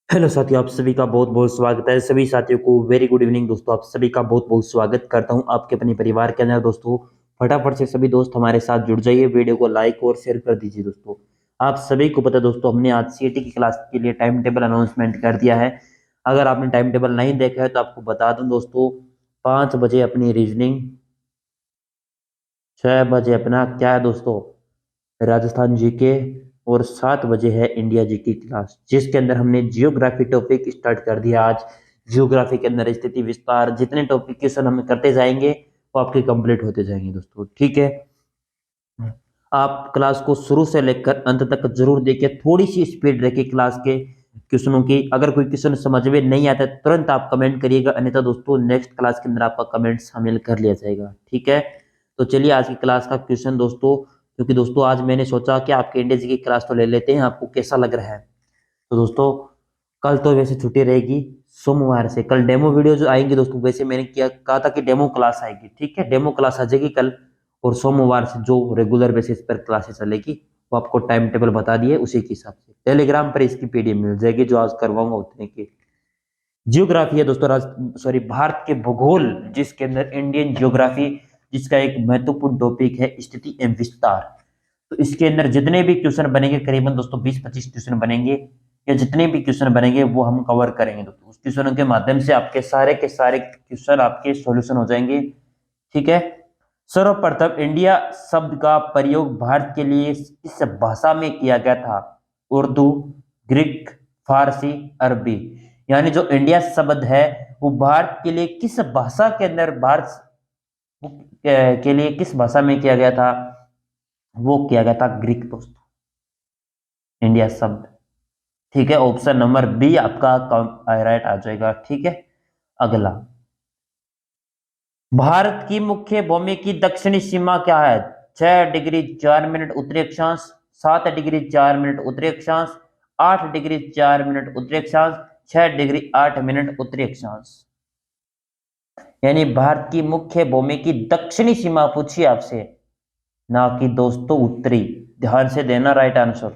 Hello साथियों, आप सभी का बहुत बहुत स्वागत है। सभी साथियों को वेरी गुड इवनिंग। दोस्तों, आप सभी का बहुत बहुत स्वागत करता हूं आपके अपने परिवार के अंदर। दोस्तों, फटाफट से सभी दोस्त हमारे साथ जुड़ जाइए, वीडियो को लाइक और शेयर कर दीजिए। दोस्तों, आप सभी को पता है दोस्तों, हमने आज सीईटी की क्लास के लिए टाइम टेबल अनाउंसमेंट कर दिया है। अगर आपने टाइम टेबल नहीं देखा है तो आपको बता दूं दोस्तों, 5 बजे अपनी रीजनिंग, 6 बजे अपना क्या है दोस्तों, राजस्थान जीके, और 7 बजे है इंडिया जी की क्लास, जिसके अंदर हमने जियोग्राफी टॉपिक स्टार्ट कर दिया आज। जियोग्राफी के अंदर स्थिति विस्तार, जितने टॉपिक क्वेश्चन हम करते जाएंगे वो आपके कंप्लीट होते जाएंगे दोस्तों, ठीक है। आप क्लास को शुरू से लेकर अंत तक जरूर देखिए, थोड़ी सी स्पीड रखिए क्लास के क्वेश्चनों की। अगर कोई क्वेश्चन समझ में नहीं आता है, तुरंत आप कमेंट करिएगा, अन्यथा दोस्तों नेक्स्ट क्लास के अंदर आपका कमेंट शामिल कर लिया जाएगा, ठीक है। तो चलिए आज की क्लास का क्वेश्चन दोस्तों, क्योंकि दोस्तों आज मैंने सोचा कि आपके इंडिया जी की क्लास तो ले लेते हैं, आपको कैसा लग रहा है। तो दोस्तों, कल तो वैसे छुट्टी रहेगी, सोमवार से कल डेमो वीडियो जो आएंगे दोस्तों, वैसे मैंने क्या कहा था कि डेमो क्लास आएगी, ठीक है, डेमो क्लास आ जाएगी कल। और सोमवार से जो रेगुलर बेसिस पर क्लासेस चलेगी, वो आपको टाइम टेबल बता दिए, उसी के हिसाब से टेलीग्राम पर इसकी पीडीएफ मिल जाएगी, जो आज करवाऊंगा उतने की। जियोग्राफी है दोस्तों, सॉरी, भारत के भूगोल, जिसके अंदर इंडियन जियोग्राफी, जिसका एक महत्वपूर्ण टॉपिक है स्थिति एवं विस्तार। तो इसके अंदर जितने भी क्वेश्चन बनेंगे, करीबन दोस्तों 20-25 क्वेश्चन बनेंगे, या जितने भी क्वेश्चन बनेंगे वो हम कवर करेंगे दोस्तों। उस क्वेश्चनों के माध्यम से आपके सारे के सारे क्वेश्चन आपके सॉल्यूशन हो जाएंगे, ठीक है। सर्वप्रथम इंडिया शब्द का प्रयोग भारत के लिए किस भाषा में किया गया था? उर्दू, ग्रीक, फारसी, अरबी। यानी जो इंडिया शब्द है वो भारत के लिए किस भाषा के अंदर, भारत के लिए किस भाषा में किया गया था? वो किया गया था ग्रीक दोस्तों, इंडिया शब्द, ठीक है। ऑप्शन नंबर बी आपका राइट आ जाएगा, ठीक है। अगला, भारत की मुख्य भूमि की दक्षिणी सीमा क्या है? 6 डिग्री 4 मिनट उत्तरी अक्षांश, 7 डिग्री 4 मिनट उत्तरी अक्षांश, 8 डिग्री 4 मिनट उत्तरी अक्षांश, 6 डिग्री 8 मिनट उत्तरी अक्षांश। यानी भारत की मुख्य भूमि की दक्षिणी सीमा पूछी आपसे, ना कि दोस्तों उत्तरी। ध्यान से देना राइट आंसर।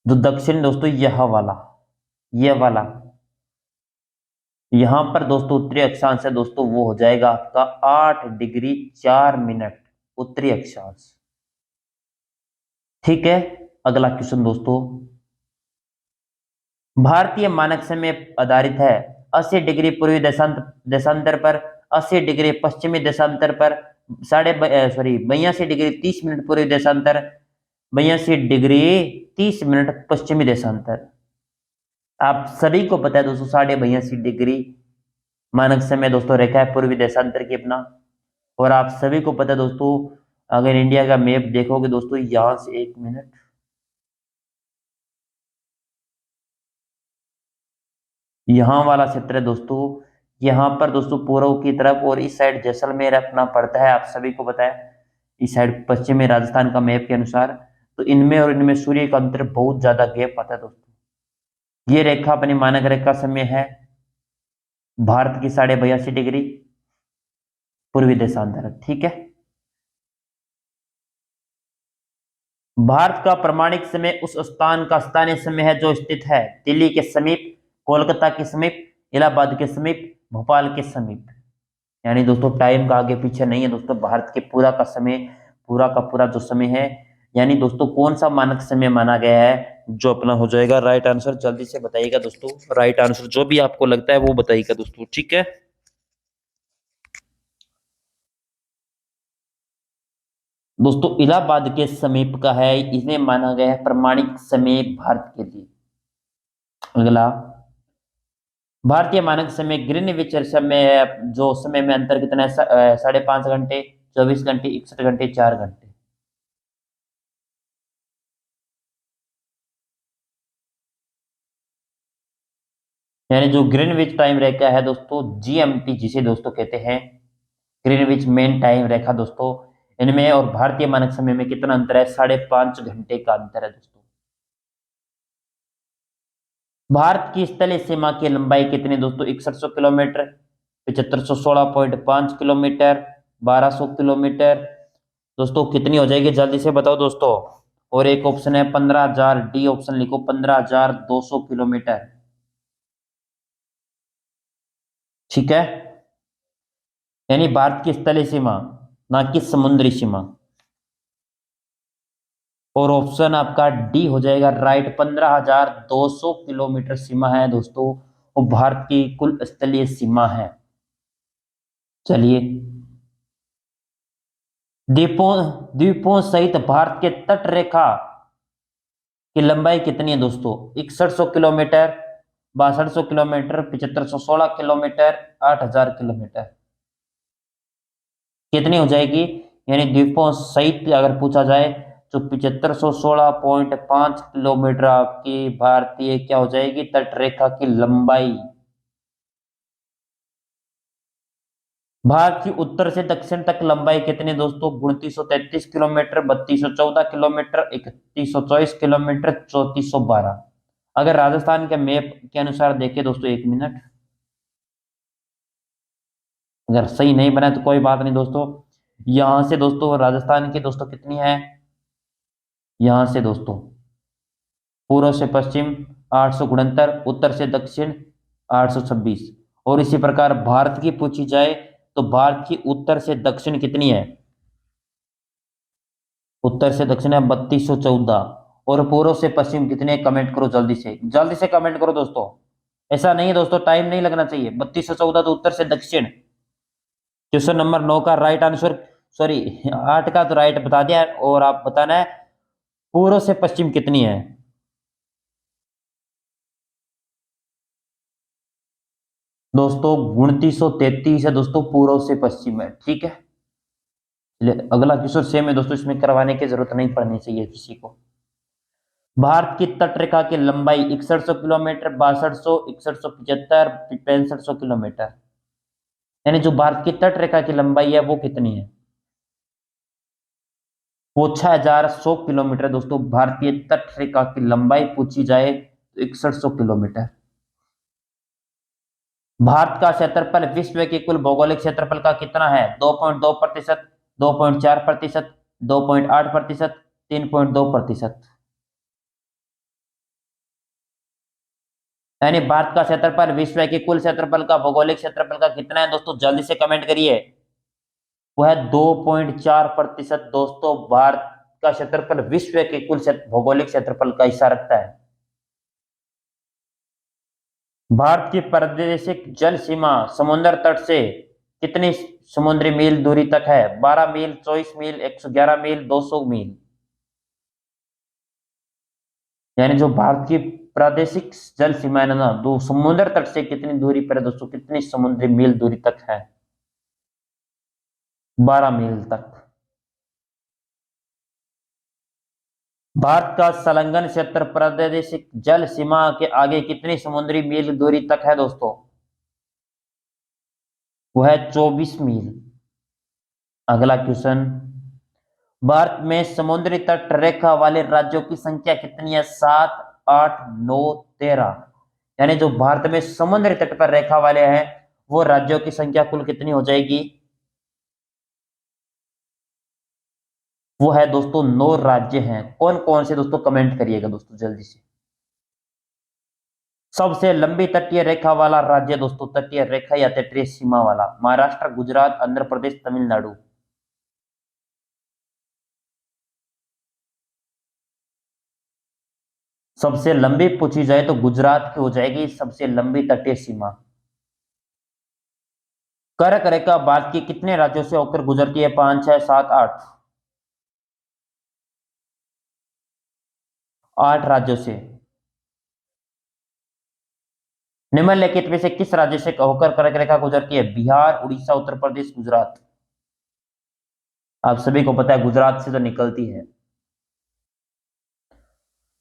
जो दक्षिण दोस्तों यह वाला, ये वाला, यहां पर दोस्तों उत्तरी अक्षांश है दोस्तों, वो हो जाएगा आपका 8 डिग्री 4 मिनट उत्तरी अक्षांश, ठीक है। अगला क्वेश्चन दोस्तों, भारतीय मानक समय आधारित है 80 डिग्री पूर्वी देशांतर पर, 80 डिग्री पश्चिमी देशांतर पर, 82 डिग्री 30 मिनट पूर्वी देशांतर, 82 डिग्री 30 मिनट पश्चिमी देशांतर। आप सभी को पता है दोस्तों, 82.5 डिग्री मानक समय दोस्तों रेखा है पूर्वी देशांतर की अपना। और आप सभी को पता है दोस्तों, अगर इंडिया का मैप देखोगे दोस्तों, यहां से 1 मिनट, यहाँ वाला क्षेत्र है दोस्तों, यहाँ पर दोस्तों पूर्व की तरफ, और इस साइड जैसलमेर अपना पड़ता है, आप सभी को पता है। इस साइड पश्चिम में राजस्थान का मैप के अनुसार। तो इनमें और इनमें सूर्य का अंतर बहुत ज्यादा गैप आता है दोस्तों। ये रेखा अपनी मानक रेखा समय है भारत की 82.5 डिग्री पूर्वी देशांतर, ठीक है। भारत का प्रमाणिक समय उस स्थान का स्थानीय समय है जो स्थित है दिल्ली के समीप, कोलकाता के समीप, इलाहाबाद के समीप, भोपाल के समीप। यानी दोस्तों टाइम का आगे पीछे नहीं है दोस्तों, भारत के पूरा का समय, पूरा का पूरा जो समय है। यानी दोस्तों कौन सा मानक समय माना गया है, जो अपना हो जाएगा राइट आंसर, जल्दी से बताइएगा दोस्तों, राइट आंसर जो भी आपको लगता है वो बताइएगा दोस्तों, ठीक है। दोस्तों इलाहाबाद के समीप का है, इन्हें माना गया है प्रमाणिक समय भारत के लिए। अगला, भारतीय मानक समय ग्रीनविच समय है, जो समय में अंतर कितना है? 5.5 घंटे, 24 घंटे, 61 घंटे, 4 घंटे। यानी जो ग्रीनविच टाइम रेखा है दोस्तों, जीएमटी जिसे दोस्तों कहते हैं, ग्रीनविच मेन टाइम रेखा दोस्तों, इनमें और भारतीय मानक समय में कितना अंतर है? 5.5 घंटे का अंतर है दोस्तों। भारत की स्थलीय सीमा की लंबाई कितनी दोस्तों? 6100 किलोमीटर, 7516.5 किलोमीटर, 1200 किलोमीटर। दोस्तों कितनी हो जाएगी, जल्दी से बताओ दोस्तों। और एक ऑप्शन है 15,000, डी ऑप्शन लिखो 15,200 किलोमीटर। ठीक है, यानी भारत की स्थलीय सीमा, ना कि समुद्री सीमा। और ऑप्शन आपका डी हो जाएगा राइट, 15,200 किलोमीटर सीमा है दोस्तों, वो भारत की कुल स्थलीय सीमा है। चलिए, द्वीपों द्वीपों सहित भारत के तट रेखा की लंबाई कितनी है दोस्तों? 6100 किलोमीटर, 6200 किलोमीटर, 7516 किलोमीटर, 8000 किलोमीटर। कितनी हो जाएगी? यानी द्वीपों सहित अगर पूछा जाए तो 7516.5 किलोमीटर आपकी भारतीय क्या हो जाएगी? तट रेखा की लंबाई। भारत की उत्तर से दक्षिण तक लंबाई कितनी दोस्तों? 2933 किलोमीटर, 3214 किलोमीटर, 3124 किलोमीटर, 3412। अगर राजस्थान के मैप के अनुसार देखें दोस्तों, 1 मिनट, अगर सही नहीं बना तो कोई बात नहीं दोस्तों। यहां से दोस्तों राजस्थान की दोस्तों कितनी है? यहां से दोस्तों पूर्व से पश्चिम 869, उत्तर से दक्षिण 826। और इसी प्रकार भारत की पूछी जाए तो भारत की उत्तर से दक्षिण कितनी है? उत्तर से दक्षिण है 3214। और पूर्व से पश्चिम कितने? कमेंट करो जल्दी से, जल्दी से कमेंट करो दोस्तों। ऐसा नहीं है दोस्तों, टाइम नहीं लगना चाहिए। 3214 तो उत्तर से दक्षिण। क्वेश्चन नंबर 9 का राइट आंसर, सॉरी 8 का तो राइट बता दिया, और आप बताना है पूर्व से पश्चिम कितनी है। दोस्तों 2933 है दोस्तों, पूर्व से पश्चिम है। ठीक है, अगला क्वेश्चन सेम है दोस्तों, इसमें करवाने की जरूरत नहीं पड़नी चाहिए किसी को। भारत की तटरेखा की लंबाई 6100 किलोमीटर, 6200, 6175, 6500 किलोमीटर। यानी जो भारत की तटरेखा की लंबाई है वो कितनी है? वो 6100 किलोमीटर दोस्तों। भारतीय तटरेखा की लंबाई पूछी जाए तो 6100 किलोमीटर। भारत का क्षेत्रफल विश्व के कुल भौगोलिक क्षेत्रफल का कितना है? 2.2%, 2.4%, 2.8%, 3.2%। यानी भारत का क्षेत्रफल विश्व के कुल क्षेत्रफल का, भौगोलिक क्षेत्रफल का कितना है दोस्तों? जल्दी से कमेंट करिए। वो है 2.4% दोस्तों। भारत का क्षेत्रफल विश्व के कुल भौगोलिक क्षेत्रफल का हिस्सा रखता है। भारत की प्रादेशिक जल सीमा समुद्र तट से कितनी समुद्री मील दूरी तक है? 12 मील, 24 मील, 111 मील, 200 मील। यानी जो भारत की प्रादेशिक जल सीमा है ना, दो समुद्र तट से कितनी दूरी पर है दोस्तों? कितनी समुद्री मील दूरी तक है? 12 मील तक। भारत का संलग्न क्षेत्र प्रादेशिक जल सीमा के आगे कितनी समुद्री मील दूरी तक है दोस्तों? वह है 24 मील। अगला क्वेश्चन, भारत में समुद्री तट रेखा वाले राज्यों की संख्या कितनी है? 7, 8, 9, 13। यानी जो भारत में समुद्री तट पर रेखा वाले हैं वो राज्यों की संख्या कुल कितनी हो जाएगी? वो है दोस्तों 9 राज्य हैं। कौन कौन से दोस्तों? कमेंट करिएगा दोस्तों जल्दी से। सबसे लंबी तटीय रेखा वाला राज्य दोस्तों, तटीय रेखा या तटीय सीमा वाला, महाराष्ट्र, गुजरात, आंध्र प्रदेश, तमिलनाडु। सबसे लंबी पूछी जाए तो गुजरात की हो जाएगी सबसे लंबी तटीय सीमा। कर्क रेखा भारत के कितने राज्यों से होकर गुजरती है? 5, 6, 7, 8। 8 राज्यों से। निम्नलिखित में से किस राज्य से होकर कर्क रेखा गुजरती है? बिहार, उड़ीसा, उत्तर प्रदेश, गुजरात। आप सभी को पता है गुजरात से तो निकलती है।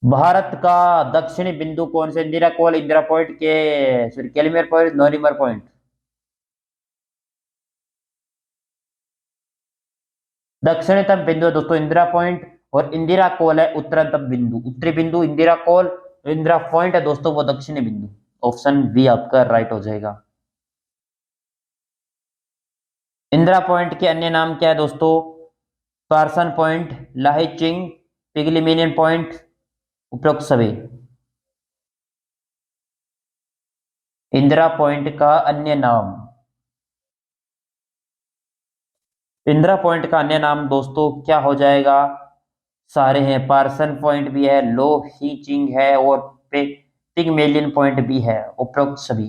भारत का दक्षिणी बिंदु कौन से? इंदिरा कोल, इंदिरा पॉइंट के, सॉरी कैलिमियर पॉइंट, नोरीमर पॉइंट। दक्षिणतम बिंदु है दोस्तों इंदिरा पॉइंट, और इंदिरा कोल है उत्तरतम बिंदु। उत्तरी बिंदु इंदिरा कोल, इंदिरा पॉइंट है दोस्तों वो दक्षिणी बिंदु। ऑप्शन बी आपका राइट हो जाएगा। इंदिरा पॉइंट के अन्य नाम क्या है दोस्तों? पार्सन पॉइंट, लाहिचिंग, पिगलिमिनियन पॉइंट, उपरोक्त सभी। इंदिरा पॉइंट का अन्य नाम। इंदिरा पॉइंट का अन्य नाम दोस्तों क्या हो जाएगा? सारे हैं, पार्सन पॉइंट भी है, लो ही चिंग है और पिगमेलियन पॉइंट भी है, उपरोक्त सभी।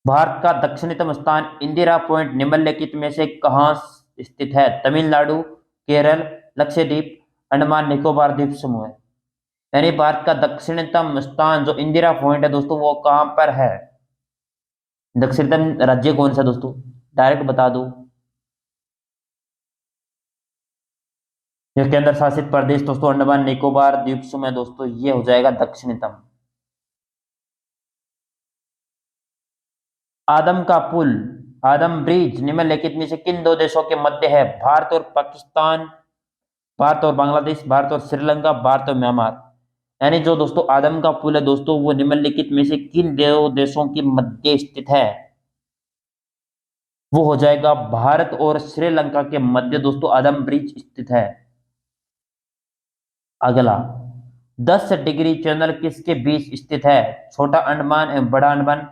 भारत का दक्षिणतम स्थान इंदिरा पॉइंट निम्नलिखित में से कहाँ स्थित है? तमिलनाडु, केरल, लक्षद्वीप, अंडमान निकोबार द्वीप समूह। यानी भारत का दक्षिणतम स्थान जो इंदिरा पॉइंट है दोस्तों, वो कहां पर है? दक्षिणतम राज्य कौन सा दोस्तों? डायरेक्ट बता दो। ये केंद्र शासित प्रदेश दोस्तों अंडमान निकोबार द्वीप समूह दोस्तों, ये हो जाएगा दक्षिणतम। आदम का पुल, आदम ब्रिज निम्नलिखित में से किन दो देशों के मध्य है? भारत और पाकिस्तान, भारत और बांग्लादेश, भारत और श्रीलंका, भारत और म्यांमार। यानी जो दोस्तों आदम का पुल है दोस्तों, वो निम्नलिखित में से किन दो देशों के मध्य स्थित है? वो हो जाएगा भारत और श्रीलंका के मध्य दोस्तों आदम ब्रिज स्थित है। अगला, 10 डिग्री चैनल किसके बीच स्थित है? छोटा अंडमान एवं बड़ा अंडमान,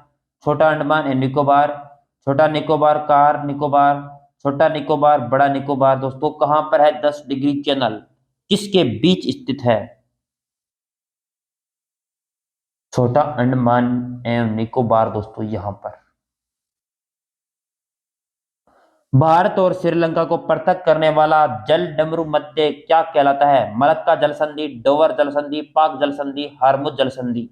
छोटा अंडमान एवं निकोबार, छोटा निकोबार, कार निकोबार, छोटा निकोबार, बड़ा निकोबार दोस्तों, कहां पर है 10 डिग्री चैनल? किसके बीच स्थित है? छोटा अंडमान एवं निकोबार दोस्तों, यहां पर। भारत और श्रीलंका को पृथक करने वाला जल डमरू मध्य क्या कहलाता है? मलक्का जल संधि, डोवर जल संधि, पाक जल संधि, हार्मुज जल संधि।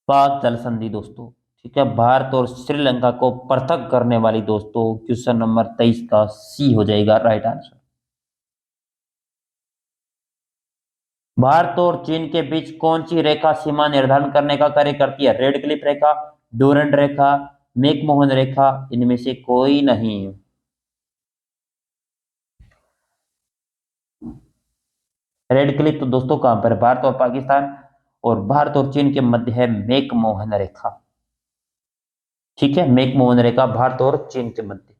पाक जल संधि दोस्तों। ठीक है, भारत और श्रीलंका को पृथक करने वाली दोस्तों, क्वेश्चन नंबर 23 का सी हो जाएगा राइट आंसर। भारत और चीन के बीच कौन सी रेखा सीमा निर्धारण करने का कार्य करती है? रेड क्लिफ रेखा, डोरंड रेखा, मैकमोहन रेखा, इनमें से कोई नहीं। रेड क्लिफ तो दोस्तों कहां पर है? भारत और पाकिस्तान और भारत और चीन के मध्य है मैकमोहन रेखा। ठीक है, मैकमोहन रेखा भारत और चीन के मध्य।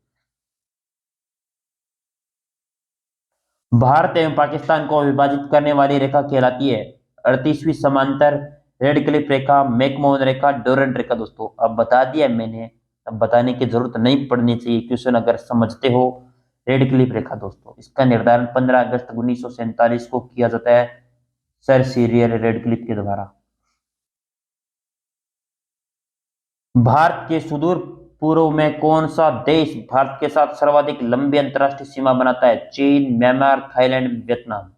भारत एवं पाकिस्तान को विभाजित करने वाली रेखा कहलाती है 38वीं समांतर, रेड क्लिफ रेखा, मैकमोहन रेखा, डोरंड रेखा दोस्तों। अब बता दिया मैंने, अब बताने की जरूरत नहीं पड़नी चाहिए, क्वेश्चन अगर समझते हो। रेड क्लिफ रेखा दोस्तों, इसका निर्धारण 15 अगस्त 1947 को किया जाता है सर सीरियल रेड क्लिफ के द्वारा। भारत के सुदूर पूर्व में कौन सा देश भारत के साथ सर्वाधिक लंबी अंतर्राष्ट्रीय सीमा बनाता है? चीन, म्यांमार, थाईलैंड, वियतनाम।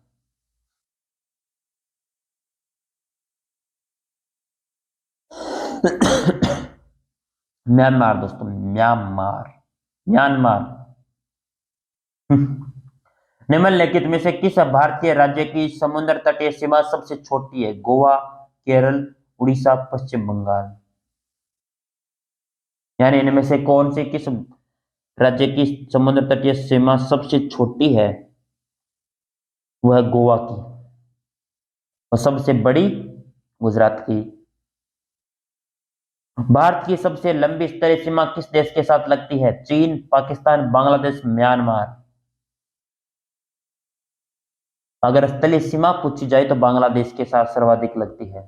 म्यांमार दोस्तों, म्यांमार, म्यांमार। निम्नलिखित में से किस भारतीय राज्य की समुद्र तटीय सीमा सबसे छोटी है? गोवा, केरल, उड़ीसा, पश्चिम बंगाल। यानी इनमें से कौन से किस राज्य की समुद्र तटीय सीमा सबसे छोटी है? वह है गोवा की। और सबसे बड़ी गुजरात की। भारत की सबसे लंबी स्तरीय सीमा किस देश के साथ लगती है? चीन, पाकिस्तान, बांग्लादेश, म्यांमार। अगर स्थलीय सीमा पूछी जाए तो बांग्लादेश के साथ सर्वाधिक लगती है।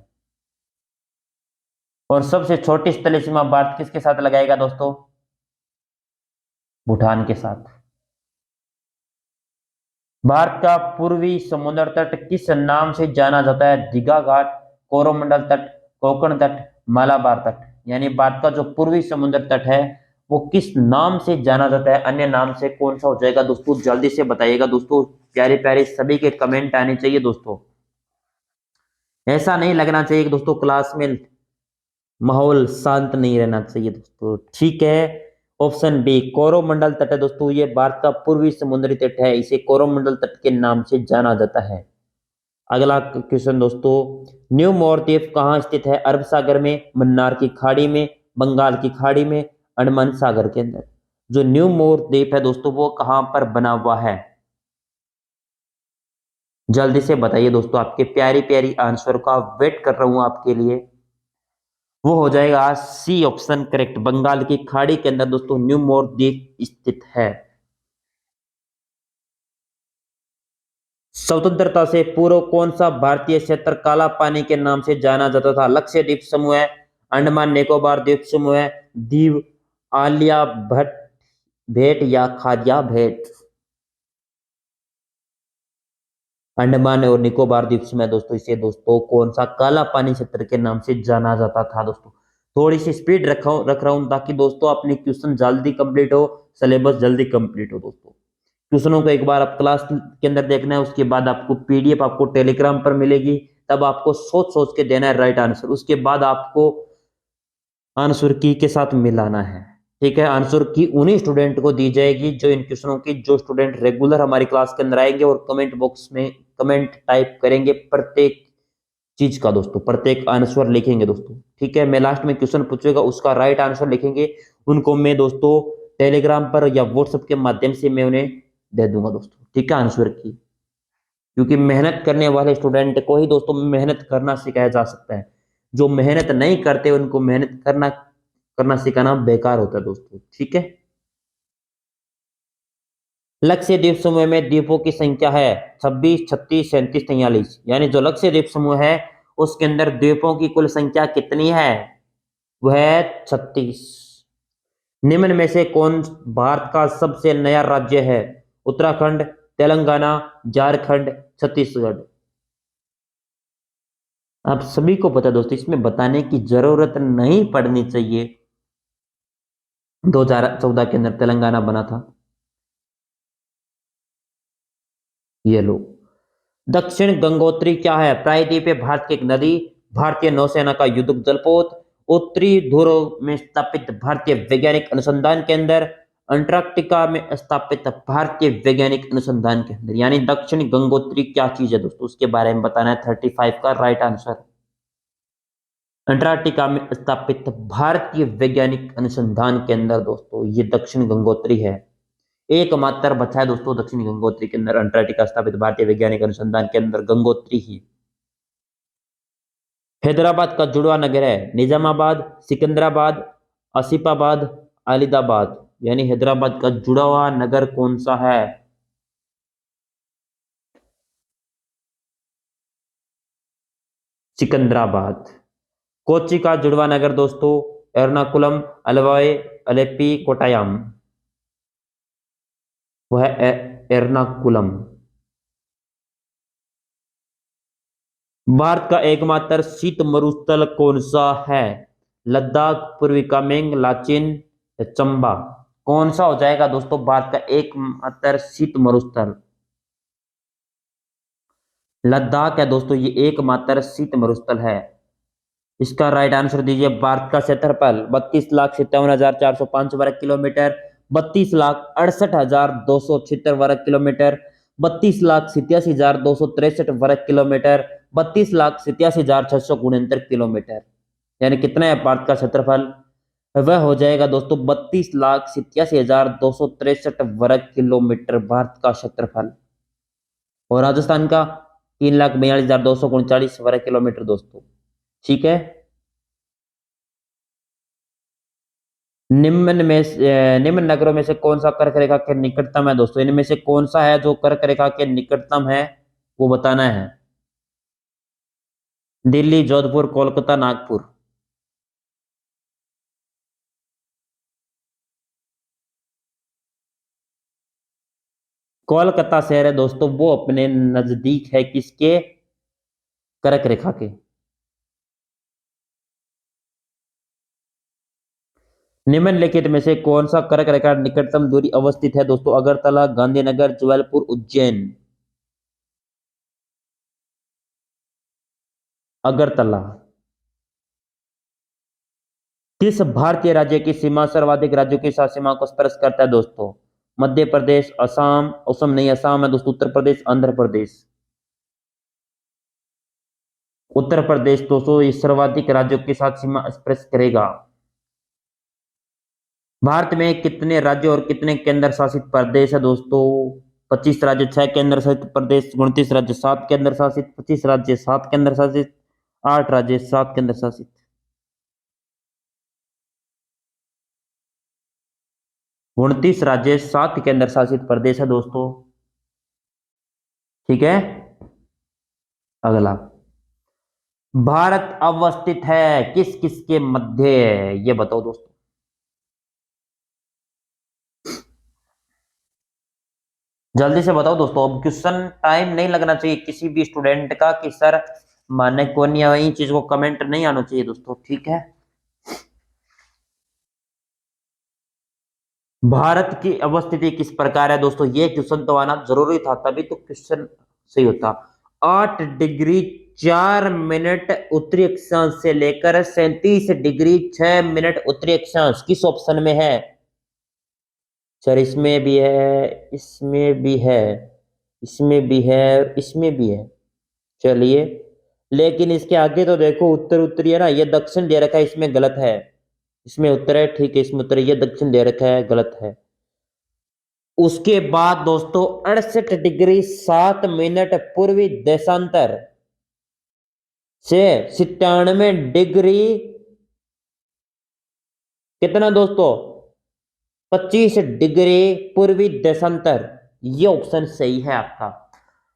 और सबसे छोटी स्थलीय सीमा भारत किसके साथ लगाएगा दोस्तों? भूटान के साथ। भारत का पूर्वी समुद्र तट किस नाम से जाना जाता है? दीघा घाट, कोरोमंडल तट, कोंकण तट, मालाबार तट। यानी भारत का जो पूर्वी समुद्र तट है वो किस नाम से जाना जाता है? अन्य नाम से कौन सा हो जाएगा दोस्तों? जल्दी से बताइएगा दोस्तों, प्यारे प्यारे सभी के कमेंट आने चाहिए दोस्तों। ऐसा नहीं लगना चाहिए कि दोस्तों क्लास में माहौल शांत नहीं रहना चाहिए दोस्तों। ठीक है, ऑप्शन बी कोरोमंडल तट है दोस्तों, ये भारत का पूर्वी समुद्री तट है, इसे कोरोमंडल तट के नाम से जाना जाता है। अगला क्वेश्चन दोस्तों, न्यू मोरद्वीप कहाँ स्थित है? अरब सागर में, मन्नार की खाड़ी में, बंगाल की खाड़ी में, अंडमान सागर के अंदर। जो न्यू मोर द्वीप है दोस्तों वो कहां पर बना हुआ है? जल्दी से बताइए दोस्तों, आपके प्यारी प्यारी आंसर का वेट कर रहा हूं आपके लिए। वो हो जाएगा सी ऑप्शन करेक्ट, बंगाल की खाड़ी के अंदर दोस्तों न्यू मोर द्वीप स्थित है। स्वतंत्रता से पूर्व कौन सा भारतीय क्षेत्र काला पानी के नाम से जाना जाता था? लक्षद्वीप समूह है, अंडमान निकोबार द्वीप समूह है, दीव आलिया भट्ट भेंट या खादिया भेंट? अंडमान और निकोबार द्वीप समूह दोस्तों, इसे दोस्तों कौन सा काला पानी क्षेत्र के नाम से जाना जाता था दोस्तों? थोड़ी सी स्पीड रख रहा हूं ताकि दोस्तों अपनी क्वेश्चन जल्दी कंप्लीट हो, सिलेबस जल्दी कंप्लीट हो दोस्तों। क्वेश्चनों को एक बार आप क्लास के अंदर देखना है, उसके बाद आपको पीडीएफ आपको टेलीग्राम पर मिलेगी, तब आपको सोच सोच के देना है राइट आंसर, उसके बाद आपको आंसर की के साथ मिलाना है। ठीक है, आंसर की उन्हीं स्टूडेंट को दी जाएगी जो इन क्वेश्चनों की, जो स्टूडेंट रेगुलर हमारी क्लास के अंदर आएंगे और कमेंट बॉक्स में कमेंट टाइप करेंगे प्रत्येक चीज का दोस्तों, प्रत्येक आंसर लिखेंगे दोस्तों। ठीक है, मैं लास्ट में क्वेश्चन पूछेगा उसका राइट आंसर लिखेंगे, उनको मैं दोस्तों टेलीग्राम पर या व्हाट्सएप के माध्यम से मैं उन्हें दे दूंगा दोस्तों। ठीक है, आंसर की, क्योंकि मेहनत करने वाले स्टूडेंट को ही दोस्तों मेहनत करना सिखाया जा सकता है। जो मेहनत नहीं करते उनको मेहनत करना करना सिखाना बेकार होता है दोस्तों। ठीक है, लक्ष्य द्वीप समूह में द्वीपों की संख्या है 26, 36, 37, 43। यानी जो लक्ष्य द्वीप समूह है उसके अंदर द्वीपों की कुल संख्या कितनी है? वह है 36। निम्न में से कौन भारत का सबसे नया राज्य है? उत्तराखंड, तेलंगाना, झारखंड, छत्तीसगढ़? आप सभी को पता है दोस्तों, इसमें बताने की जरूरत नहीं पड़नी चाहिए। 2014 के अंदर तेलंगाना बना था। ये लो, दक्षिण गंगोत्री क्या है? प्रायद्वीप है, भारत की एक नदी, भारतीय नौसेना का युद्धक जलपोत, उत्तरी ध्रुव में स्थापित भारतीय वैज्ञानिक अनुसंधान केंद्र, अंटार्कटिका में स्थापित भारतीय वैज्ञानिक अनुसंधान केंद्र। यानी दक्षिण गंगोत्री क्या चीज है दोस्तों, उसके बारे में बताना है 35 का राइट आंसर। अंटार्कटिका में स्थापित भारतीय वैज्ञानिक अनुसंधान केंद्र दोस्तों, ये दक्षिण गंगोत्री है। एकमात्र बचा है दोस्तों दक्षिण गंगोत्री के अंदर अंटार्कटिका स्थापित भारतीय वैज्ञानिक अनुसंधान केंद्र गंगोत्री ही। हैदराबाद का जुड़वा नगर है? निजामाबाद, सिकंदराबाद, आसिफाबाद, अलीदाबाद? यानी हैदराबाद का जुड़ा हुआ नगर कौन सा है? सिकंदराबाद। कोच्चि का जुड़वा नगर दोस्तों? एर्नाकुलम, अलवाई, अलेप्पी, कोट्टायम? वह है एर्नाकुलम। भारत का एकमात्र शीत मरुस्थल कौन सा है? लद्दाख, पूर्वी कामेंग, लाचेन या चंबा? कौन सा हो जाएगा दोस्तों भारत का एकमात्र शीत मरुस्थल? लद्दाख है दोस्तों, ये एकमात्र शीत मरुस्थल है। इसका राइट आंसर दीजिए। भारत का क्षेत्रफल 32,57,405 वर्ग किलोमीटर, 32,68,276 वर्ग किलोमीटर, 32,87,263 वर्ग किलोमीटर, 32,87,669 किलोमीटर। यानी कितना है भारत का क्षेत्रफल? वह हो जाएगा दोस्तों 32,87,263 वर्ग किलोमीटर, भारत का क्षेत्रफल। और राजस्थान का 3,42,239 वर्ग किलोमीटर दोस्तों। ठीक है, निम्न नगरों में से कौन सा कर्क रेखा के निकटतम है दोस्तों? इनमें से कौन सा है जो कर्क रेखा के निकटतम है, वो बताना है। दिल्ली, जोधपुर, कोलकाता, नागपुर? कोलकाता शहर है दोस्तों, वो अपने नजदीक है किसके? कर्क रेखा के। निम्नलिखित में से कौन सा कर्क रेखा निकटतम दूरी अवस्थित है दोस्तों? अगरतला, गांधीनगर, जबलपुर, उज्जैन? अगरतला। किस भारतीय राज्य की सीमा सर्वाधिक राज्यों की साथ सीमा को स्पर्श करता है दोस्तों? मध्य प्रदेश, असम, असम नहीं असम है दोस्तों, उत्तर प्रदेश, आंध्र प्रदेश? उत्तर प्रदेश दोस्तों ये सर्वाधिक राज्यों के साथ सीमा स्पर्श करेगा। भारत में कितने राज्य और कितने केंद्र शासित प्रदेश है दोस्तों? 25 राज्य, 6 केंद्र शासित प्रदेश, 29 राज्य, 7 केंद्र शासित, 25 राज्य, 7 केंद्र शासित, 8 राज्य, 7 केंद्र शासित। 29 राज्य, 7 केंद्र शासित प्रदेश है दोस्तों। ठीक है। अगला, भारत अवस्थित है किस किस के मध्य? ये बताओ दोस्तों। जल्दी से बताओ दोस्तों, अब क्वेश्चन टाइम नहीं लगना चाहिए किसी भी स्टूडेंट का कि सर माने कौन नहीं आया, चीज को कमेंट नहीं आना चाहिए दोस्तों। ठीक है। भारत की अवस्थिति किस प्रकार है दोस्तों? ये क्वेश्चन तो आना जरूरी था, तभी तो क्वेश्चन सही होता। 8 डिग्री 4 मिनट उत्तरी अक्षांश से लेकर 37 डिग्री 6 मिनट उत्तरी अक्षांश किस ऑप्शन में है? सर इसमें भी है, इसमें भी है, इसमें भी है और इसमें भी है। चलिए, लेकिन इसके आगे तो देखो उत्तर उत्तरी है ना, ये दक्षिण दे रखा है, इसमें गलत है। इसमें उत्तर है, ठीक है, इसमें उत्तर है, ये दक्षिण दे रखा है, गलत है। उसके बाद दोस्तों 68 डिग्री 7 मिनट पूर्वी देशांतर से 97 डिग्री कितना दोस्तों, 25 डिग्री पूर्वी देशांतर। ये ऑप्शन सही है आपका।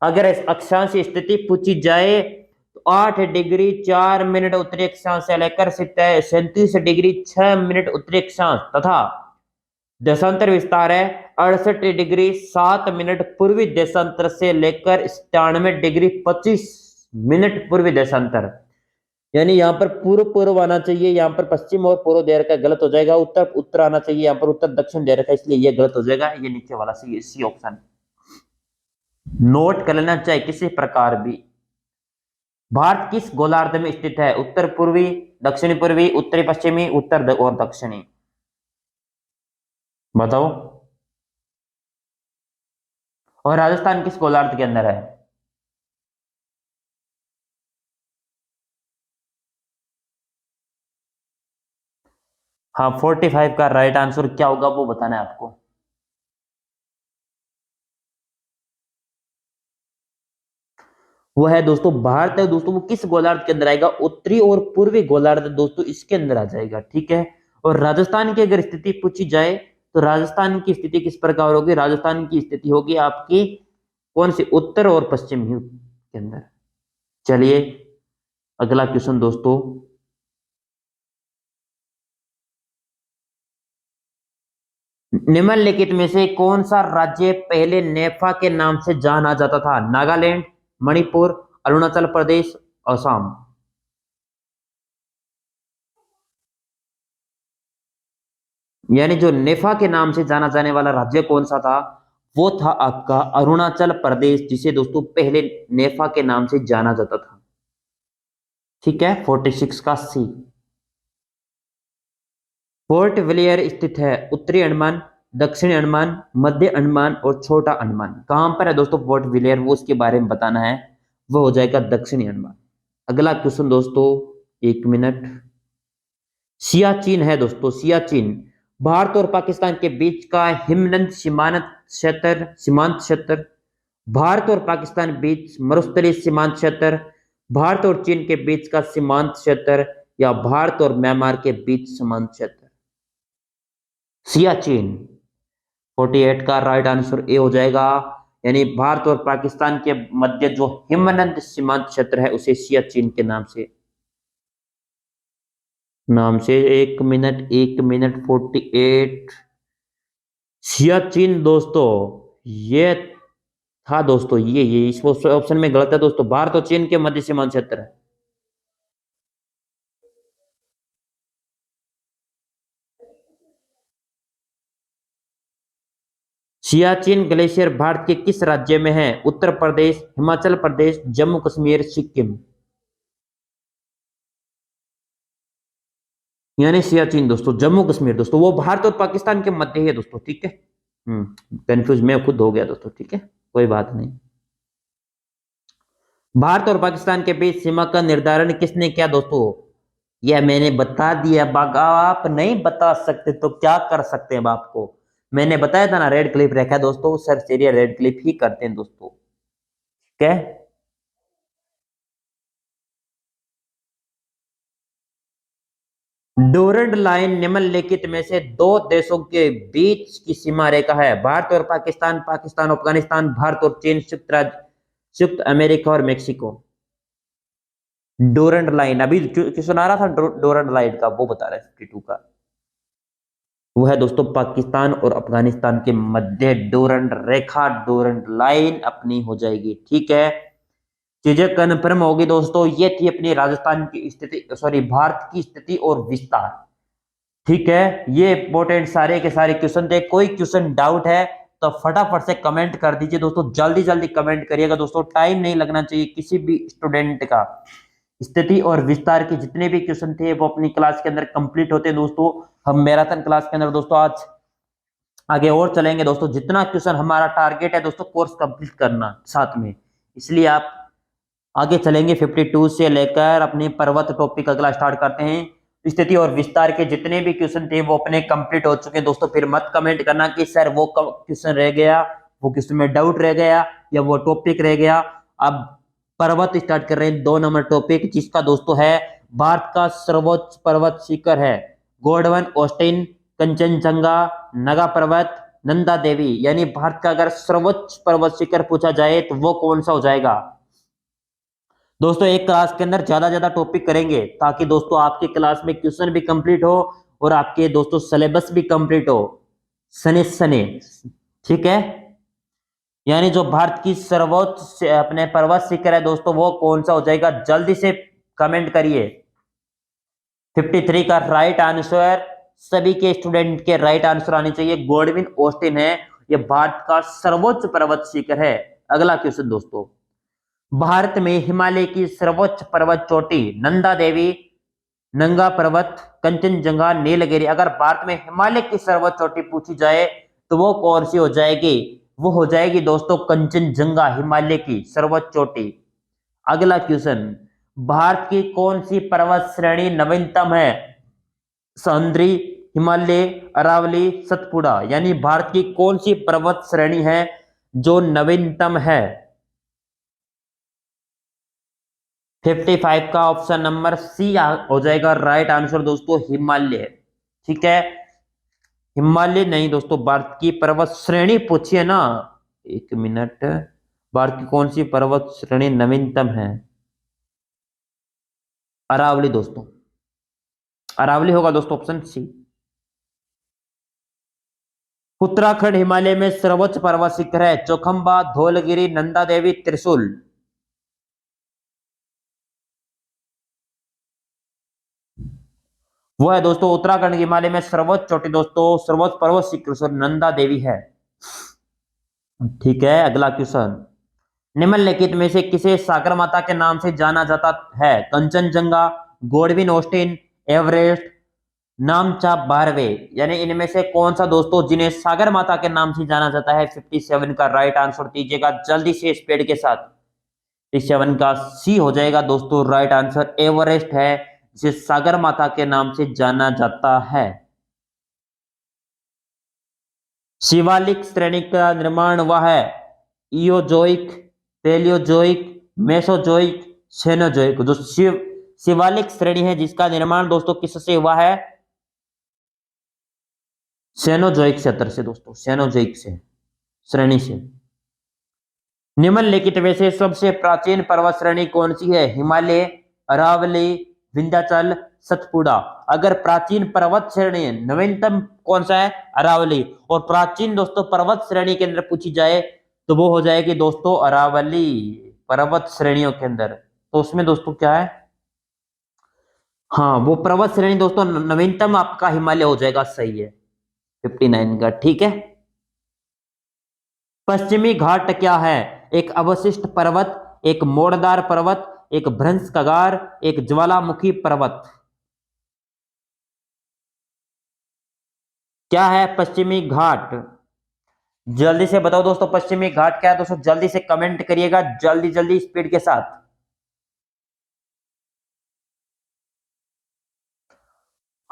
अगर इस अक्षांश की स्थिति पूछी जाए तो 8 डिग्री 4 मिनट उत्तरी अक्षांश से लेकर 37 डिग्री 6 मिनट उत्तरी अक्षांश तथा देशांतर विस्तार है 68 डिग्री 7 मिनट पूर्वी देशांतर से लेकर 97 डिग्री 25 मिनट पूर्वी देशांतर। यानी यहाँ पर पूर्व पूर्व आना चाहिए, यहाँ पर पश्चिम और पूर्व दे रखा है, गलत हो जाएगा। उत्तर उत्तर आना चाहिए, यहाँ पर उत्तर दक्षिण दे रखा है, इसलिए ये गलत हो जाएगा। ये नीचे वाला सी सी ऑप्शन नोट कर लेना चाहिए किसी प्रकार भी। भारत किस गोलार्ध में स्थित है? उत्तर पूर्वी, दक्षिणी पूर्वी, उत्तरी पश्चिमी, और दक्षिणी। बताओ। और राजस्थान किस गोलार्ध के अंदर है? हाँ, 45 का राइट आंसर क्या होगा वो बताना है आपको। वो है दोस्तों, भारत है दोस्तों, वो किस गोलार्ध के अंदर आएगा? उत्तरी और पूर्वी गोलार्ध दोस्तों इसके अंदर आ जाएगा। ठीक है। और राजस्थान की अगर स्थिति पूछी जाए तो राजस्थान की स्थिति किस प्रकार होगी? राजस्थान की स्थिति होगी आपकी कौन सी, उत्तर और पश्चिम के अंदर। चलिए, अगला क्वेश्चन दोस्तों, निम्नलिखित में से कौन सा राज्य पहले नेफा के नाम से जाना जाता था? नागालैंड, मणिपुर, अरुणाचल प्रदेश, असम। यानी जो नेफा के नाम से जाना जाने वाला राज्य कौन सा था? वो था आपका अरुणाचल प्रदेश, जिसे दोस्तों पहले नेफा के नाम से जाना जाता था। ठीक है, 46 का सी। पोर्ट ब्लेयर स्थित है उत्तरी अंडमान, दक्षिणी अंडमान, मध्य अंडमान और छोटा अंडमान। कहां पर है दोस्तों पोर्ट ब्लेयर? वो उसके बारे में बताना है, वो हो जाएगा दक्षिणी अंडमान। अगला क्वेश्चन दोस्तों, 1 मिनट। सियाचिन है दोस्तों, सियाचिन भारत और पाकिस्तान के बीच का हिमनद सीमांत क्षेत्र, भारत और पाकिस्तान बीच मरुस्थलीय सीमांत क्षेत्र, भारत और चीन के बीच का सीमांत क्षेत्र, या भारत और म्यांमार के बीच सीमांत क्षेत्र। सियाचिन, 48 का राइट आंसर ए हो जाएगा। यानी भारत और पाकिस्तान के मध्य जो हिमनद सीमांत क्षेत्र है उसे सियाचिन के नाम से 1 मिनट 48। सियाचिन दोस्तों, ये था दोस्तों, ये इस ऑप्शन में गलत है दोस्तों। भारत और चीन के मध्य सीमांत क्षेत्र है। सियाचिन ग्लेशियर भारत के किस राज्य में है? उत्तर प्रदेश, हिमाचल प्रदेश, जम्मू कश्मीर, सिक्किम। यानी सियाचिन दोस्तों जम्मू कश्मीर दोस्तों, वो भारत और पाकिस्तान के मध्य है दोस्तों। ठीक है। कंफ्यूज मैं खुद हो गया दोस्तों। ठीक है, कोई बात नहीं। भारत और पाकिस्तान के बीच सीमा का निर्धारण किसने किया दोस्तों? यह मैंने बता दिया बाग, आप नहीं बता सकते तो क्या कर सकते हैं अब आपको। मैंने बताया था ना, रेड क्लिप रखा है दोस्तों, सर्च एरिया रेड क्लिप ही करते हैं दोस्तों। ठीक है। डोरंड लाइन निम्नलिखित में से दो देशों के बीच की सीमा रेखा है। भारत और पाकिस्तान, पाकिस्तान और अफगानिस्तान, भारत और चीन, संयुक्त राज्य, संयुक्त अमेरिका और मेक्सिको। डोरंड लाइन अभी सुना रहा था, डोरंड लाइन का वो बता रहा है 52 का। वो है दोस्तों पाकिस्तान और अफगानिस्तान के मध्य डोरंड रेखा, डोरंड लाइन अपनी हो जाएगी। ठीक है, चीजें कन्फर्म होगी दोस्तों। ये थी अपनी राजस्थान की स्थिति, सॉरी भारत की स्थिति और विस्तार। ठीक है, ये इंपॉर्टेंट सारे के सारे क्वेश्चन थे। कोई क्वेश्चन डाउट है तो फटाफट से कमेंट कर दीजिए दोस्तों, जल्दी जल्दी कमेंट करिएगा दोस्तों, टाइम नहीं लगना चाहिए किसी भी स्टूडेंट का। स्थिति और विस्तार के जितने भी क्वेश्चन थे वो अपनी क्लास के अंदर कंप्लीट होते हैं दोस्तों। हम मैराथन क्लास के अंदर दोस्तों आज आगे और चलेंगे दोस्तों। जितना क्वेश्चन हमारा टारगेट है दोस्तों कोर्स कंप्लीट करना साथ में, इसलिए आप आगे चलेंगे। 52 से लेकर अपने पर्वत टॉपिक अगला स्टार्ट करते हैं। स्थिति और विस्तार के जितने भी क्वेश्चन थे वो अपने कंप्लीट हो चुके हैं दोस्तों। फिर मत कमेंट करना कि सर वो क्वेश्चन रह गया, वो क्वेश्चन में डाउट रह गया, या वो टॉपिक रह गया। अब पर्वत स्टार्ट कर रहे हैं, 2 नंबर टॉपिक, जिसका दोस्तों है भारत का सर्वोच्च पर्वत शिखर है गोल्डवन ऑस्टिन, कंचनजंगा, नगा पर्वत, नंदा देवी। यानी भारत का अगर सर्वोच्च पर्वत शिखर पूछा जाए तो वो कौन सा हो जाएगा दोस्तों। एक क्लास के अंदर ज्यादा टॉपिक करेंगे ताकि दोस्तों आपकी क्लास में क्वेश्चन भी कंप्लीट हो और आपके दोस्तों सिलेबस भी कंप्लीट हो सने सने। ठीक है, यानी जो भारत की सर्वोच्च अपने पर्वत शिखर है दोस्तों वो कौन सा हो जाएगा, जल्दी से कमेंट करिए। 53 का राइट आंसर, सभी के स्टूडेंट के राइट आंसर आने चाहिए। गोल्डविन ऑस्टिन है, ये भारत का सर्वोच्च पर्वत शिखर है। अगला क्वेश्चन दोस्तों, भारत में हिमालय की सर्वोच्च पर्वत चोटी नंदा देवी, नंगा पर्वत, कंचनजंगा, नीलगिरी। अगर भारत में हिमालय की सर्वोच्च चोटी पूछी जाए तो वो कौन सी हो जाएगी, वो हो जाएगी दोस्तों कंचनजंगा, हिमालय की सर्वोच्च चोटी। अगला क्वेश्चन, भारत की कौन सी पर्वत श्रेणी नवीनतम है, सह्याद्री, हिमालय, अरावली, सतपुड़ा। यानी भारत की कौन सी पर्वत श्रेणी है जो नवीनतम है। 55 का ऑप्शन नंबर सी हो जाएगा राइट आंसर दोस्तों, हिमालय। ठीक है, हिमालय नहीं दोस्तों, भारत की पर्वत श्रेणी पूछिए ना। एक मिनट, भारत की कौन सी पर्वत श्रेणी नवीनतम है, अरावली दोस्तों, अरावली होगा दोस्तों ऑप्शन सी। उत्तराखंड हिमालय में सर्वोच्च पर्वत शिखर है चौखंबा, धौलगिरी, नंदा देवी, त्रिशूल। वो है दोस्तों उत्तराखंड के हिमालय में सर्वोच्च चोटी दोस्तों, सर्वोच्च पर्वत शिखर नंदा देवी है। ठीक है, अगला क्वेश्चन, निम्नलिखित में से किसे सागर माता के नाम से जाना जाता है, Kanchenjunga, Godwin Austen, Everest, Namcha Barwa. यानी इनमें से कौन सा दोस्तों जिन्हें सागर माता के नाम से जाना जाता है। 57 का राइट आंसर दीजिएगा जल्दी से स्पीड के साथ। 57 का सी हो जाएगा दोस्तों राइट आंसर, एवरेस्ट है जिसे सागर माता के नाम से जाना जाता है। शिवालिक श्रेणी का निर्माण हुआ है इयोजोइक, पेलियोजोइक, मेसोजोइक, सेनोजोइक। जो शिवालिक श्रेणी है जिसका निर्माण दोस्तों किससे हुआ है, सेनोजोइक क्षेत्र से दोस्तों, सेनोजोइक से श्रेणी से। निम्नलिखित में से सबसे प्राचीन पर्वत श्रेणी कौन सी है, हिमालय, अरावली, विंध्याचल, सतपुड़ा। अगर प्राचीन पर्वत श्रेणी है, नवीनतम कौन सा है, अरावली। और प्राचीन दोस्तों पर्वत श्रेणी के अंदर पूछी जाए तो वो हो जाएगी दोस्तों अरावली, पर्वत श्रेणियों के अंदर। तो उसमें दोस्तों क्या है, हाँ वो पर्वत श्रेणी दोस्तों नवीनतम आपका हिमालय हो जाएगा, सही है 59 का। ठीक है, पश्चिमी घाट क्या है, एक अवशिष्ट पर्वत, एक मोड़दार पर्वत, एक भ्रंश कगार, एक ज्वालामुखी पर्वत। क्या है पश्चिमी घाट, जल्दी से बताओ दोस्तों, पश्चिमी घाट क्या है दोस्तों, जल्दी से कमेंट करिएगा, जल्दी जल्दी स्पीड के साथ।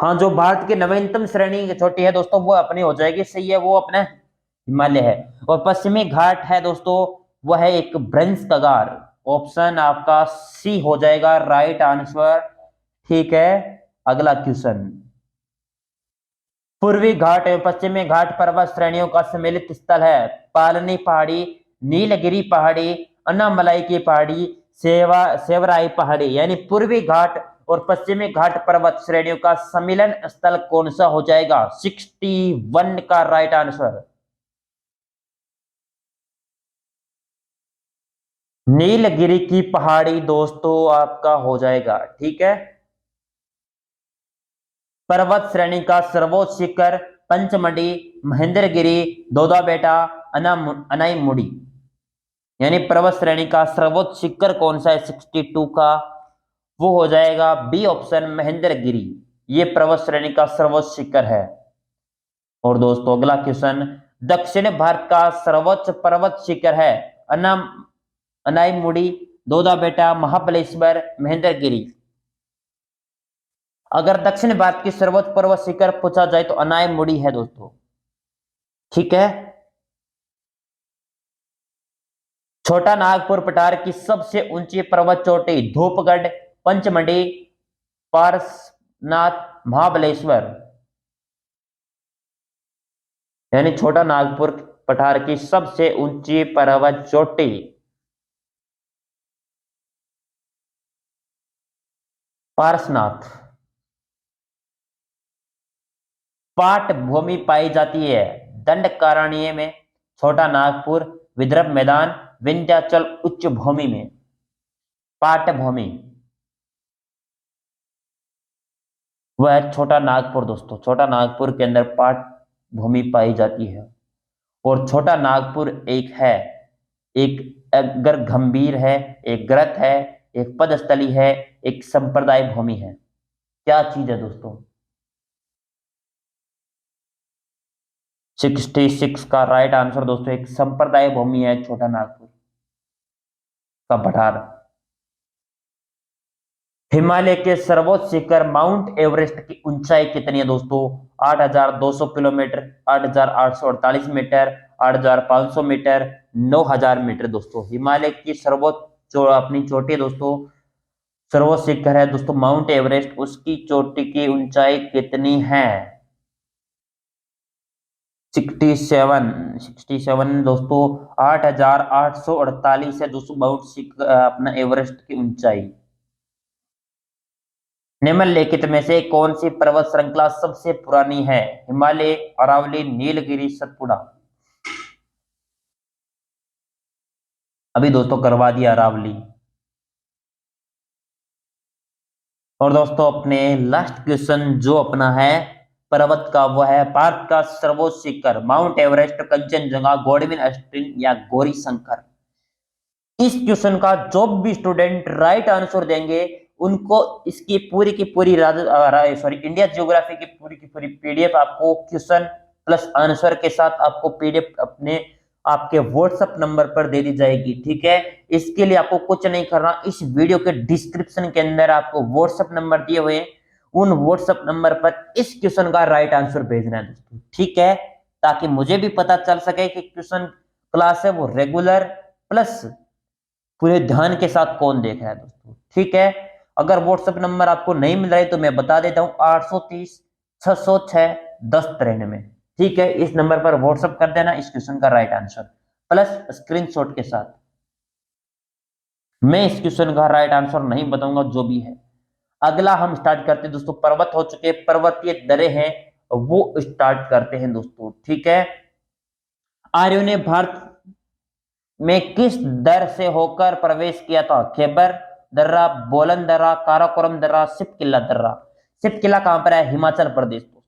हाँ, जो भारत की नवीनतम श्रेणी की चोटी है दोस्तों वो अपनी हो जाएगी, सही है, वो अपना हिमालय है। और पश्चिमी घाट है दोस्तों, वह है एक ब्रंश कगार। ऑप्शन आपका सी हो जाएगा राइट आंसर। ठीक है, अगला क्वेश्चन। पूर्वी घाट एवं पश्चिमी घाट पर्वत श्रेणियों का सम्मिलित स्थल है। पालनी पहाड़ी, नीलगिरी पहाड़ी, अन्नामलाई की पहाड़ी, सेवराई पहाड़ी। यानी पूर्वी घाट और पश्चिमी घाट पर्वत श्रेणियों का सम्मिलन स्थल कौन सा हो जाएगा? 61 का राइट आंसर। नीलगिरी की पहाड़ी दोस्तों आपका हो जाएगा। ठीक है, पर्वत श्रेणी का सर्वोच्च शिखर पंचमढ़ी, महेंद्रगिरी, दोदा बेटा, अनाईमुड़ी। यानी पर्वत श्रेणी का सर्वोच्च शिखर कौन सा है 62 का? वो हो जाएगा बी ऑप्शन महेंद्रगिरी। ये पर्वत श्रेणी का सर्वोच्च शिखर है। और दोस्तों अगला क्वेश्चन। दक्षिण भारत का सर्वोच्च पर्वत शिखर है अनाईमुड़ी, दोदा बेटा, महाबलेश्वर, महेंद्रगिरी। अगर दक्षिण भारत की सर्वोच्च पर्वत शिखर पूछा जाए तो अनाईमुड़ी है दोस्तों। ठीक है, छोटा नागपुर पठार की सबसे ऊंची पर्वत चोटी धूपगढ़, पंचमढ़ी, पारसनाथ, महाबलेश्वर। यानी छोटा नागपुर पठार की सबसे ऊंची पर्वत चोटी पारसनाथ। पाट भूमि पाई जाती है दंडकारण्य में, छोटा नागपुर, विदर्भ मैदान, विंध्याचल उच्च भूमि में। पाट भूमि वह छोटा नागपुर दोस्तों, छोटा नागपुर के अंदर पाट भूमि पाई जाती है। और छोटा नागपुर एक है, एक अगर गंभीर है, एक ग्रत है, एक पदस्थली है, एक संप्रदाय भूमि है। क्या चीज है दोस्तों? 66 का राइट आंसर दोस्तों, एक संप्रदाय भूमि है छोटा नागपुर का पठार। हिमालय के सर्वोच्च शिखर माउंट एवरेस्ट की ऊंचाई कितनी है दोस्तों? 8,200 किलोमीटर, 8,848 मीटर, 8,500 मीटर, 9,000 मीटर। दोस्तों हिमालय की सर्वोच्च जो अपनी चोटी दोस्तों, सर्वोच्च शिखर है दोस्तों माउंट एवरेस्ट, उसकी चोटी की ऊंचाई कितनी है? 67 दोस्तों, 8,848 है दोस्तों माउंट अपना एवरेस्ट की ऊंचाई। निम्नलिखित में से कौन सी पर्वत श्रृंखला सबसे पुरानी है? हिमालय, अरावली, नीलगिरी, सतपुड़ा। अभी दोस्तों करवा दिया अरावली। और दोस्तों अपने लास्ट क्वेश्चन जो अपना है पर्वत का, वो है भारत का सर्वोच्च शिखर Mount Everest, Kanchenjunga, Godwin Austen या गौरी शंकर। इस क्वेश्चन का जो भी स्टूडेंट राइट आंसर देंगे उनको इसकी पूरी की पूरी इंडिया ज्योग्राफी की पूरी पीडीएफ आपको क्वेश्चन प्लस आंसर के साथ आपको पीडीएफ अपने आपके व्हाट्सएप नंबर पर दे दी जाएगी। ठीक है, इसके लिए आपको कुछ नहीं करना, इस वीडियो के डिस्क्रिप्शन के अंदर आपको व्हाट्सएप नंबर दिए हुए हैं, उन व्हाट्सएप नंबर पर इस क्वेश्चन का राइट आंसर भेजना है दोस्तों। ठीक है, ताकि मुझे भी पता चल सके कि क्वेश्चन क्लास है वो रेगुलर प्लस पूरे ध्यान के साथ कौन देख रहा है दोस्तों। ठीक है, अगर व्हाट्सएप नंबर आपको नहीं मिल रहा है तो मैं बता देता हूं 830 606 1093। ठीक है, इस नंबर पर व्हाट्सएप कर देना इस क्वेश्चन का राइट आंसर प्लस स्क्रीनशॉट के साथ। मैं इस क्वेश्चन का राइट आंसर नहीं बताऊंगा जो भी है। अगला हम स्टार्ट करते हैं दोस्तों, पर्वत हो चुके, पर्वतीय दरे हैं वो स्टार्ट करते हैं दोस्तों। ठीक है, आर्यों ने भारत में किस दर से होकर प्रवेश किया था? खैबर दर्रा, बोलन दर्रा, काराकोरम दर्रा, सिपकिला दर्रा। सिपकिला कहां पर है? हिमाचल प्रदेश दोस्तों।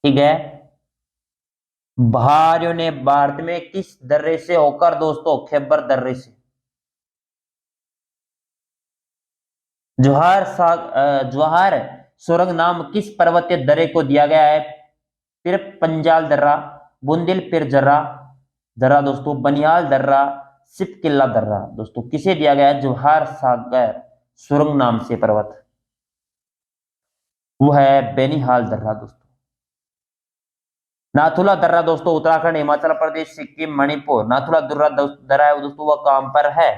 ठीक है, भारियों ने भारत में किस दर्रे से होकर दोस्तों? खैबर दर्रे से। ज्वाहर सुरंग नाम किस पर्वतीय दर्रे को दिया गया है? फिर पंजाल दर्रा, बुंदिल पिर जर्रा दर्रा दोस्तों, बनियाल दर्रा, सिपकिल्ला दर्रा। दोस्तों किसे दिया गया है? जवाहर सागर सुरंग नाम से पर्वत। वो है बेनीहाल दर्रा दोस्तों। नाथुला दर्रा दोस्तों उत्तराखंड, हिमाचल प्रदेश, सिक्किम, मणिपुर। नाथुला दर्रा दर्रा है दोस्तों, वह कहां पर है?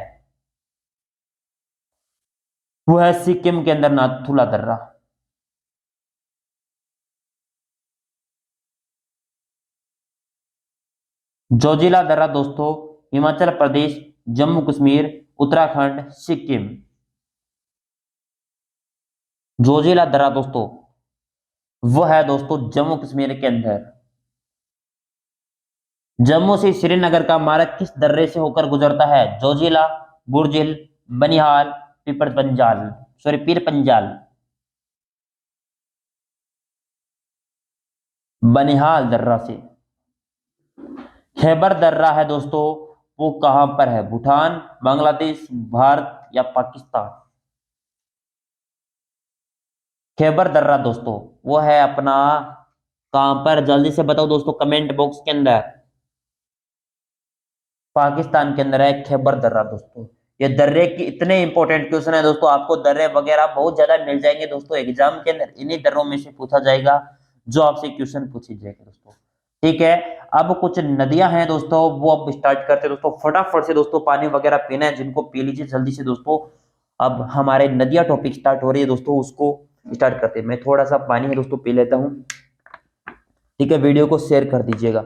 वो है सिक्किम के अंदर नाथुला दर्रा। जोजिला दर्रा दोस्तों हिमाचल प्रदेश, जम्मू कश्मीर, उत्तराखंड, सिक्किम। जोजिला दर्रा दोस्तों वो है दोस्तों जम्मू कश्मीर के अंदर। जम्मू से श्रीनगर का मार्ग किस दर्रे से होकर गुजरता है? जोजिला, बुर्जिल, बनिहाल, पीपर पंजाल, सॉरी पीर पंजाल। बनिहाल दर्रा से। खैबर दर्रा है दोस्तों, वो कहां पर है? भूटान, बांग्लादेश, भारत या पाकिस्तान? खैबर दर्रा दोस्तों वो है अपना कहां पर? जल्दी से बताओ दोस्तों कमेंट बॉक्स के अंदर। पाकिस्तान के अंदर है खैबर दर्रा दोस्तों। ये दर्रे की इतने इंपॉर्टेंट क्वेश्चन है दोस्तों, आपको दर्रे वगैरह बहुत ज्यादा मिल जाएंगे दोस्तों एग्जाम के अंदर, इन्हीं दर्रों में से पूछा जाएगा जो आपसे क्वेश्चन पूछे जाएंगे दोस्तों। ठीक है, अब कुछ नदियां हैं दोस्तों, वो अब स्टार्ट करते हैं दोस्तों। फटाफट से दोस्तों पानी वगैरह पीना है जिनको, पी लीजिए जल्दी से दोस्तों। अब हमारे नदियां टॉपिक स्टार्ट हो रही है दोस्तों, उसको स्टार्ट करते हैं। मैं थोड़ा सा पानी है दोस्तों पी लेता हूँ। ठीक है, वीडियो को शेयर कर दीजिएगा।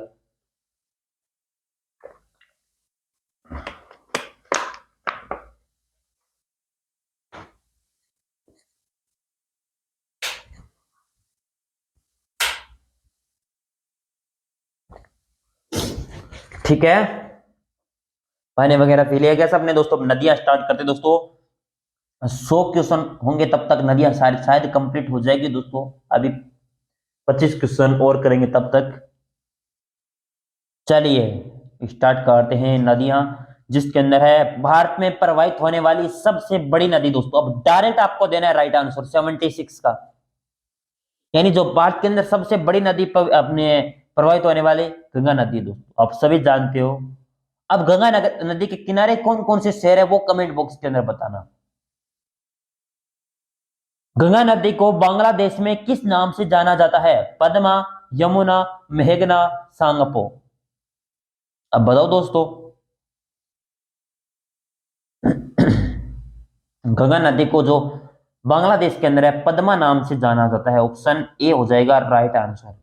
ठीक है, पानी वगैरह पी लिया गया सबने दोस्तों। नदियां स्टार्ट करते दोस्तों। 100 क्वेश्चन होंगे तब तक नदियां सारी शायद कंप्लीट हो जाएगी दोस्तों। अभी 25 क्वेश्चन और करेंगे तब तक। चलिए स्टार्ट करते हैं। नदियां जिसके अंदर है भारत में प्रवाहित होने वाली सबसे बड़ी नदी दोस्तों। अब डायरेक्ट आपको देना है राइट आंसर 76 का, यानी जो भारत के अंदर सबसे बड़ी नदी अपने प्रवाहित होने वाली गंगा नदी है दोस्तों, आप सभी जानते हो। अब गंगा नदी के किनारे कौन कौन से शहर है वो कमेंट बॉक्स के अंदर बताना। गंगा नदी को बांग्लादेश में किस नाम से जाना जाता है? पद्मा, यमुना, मेघना, सांगपो। अब बताओ दोस्तों। गंगा नदी को जो बांग्लादेश के अंदर है पद्मा नाम से जाना जाता है। ऑप्शन ए हो जाएगा राइट आंसर।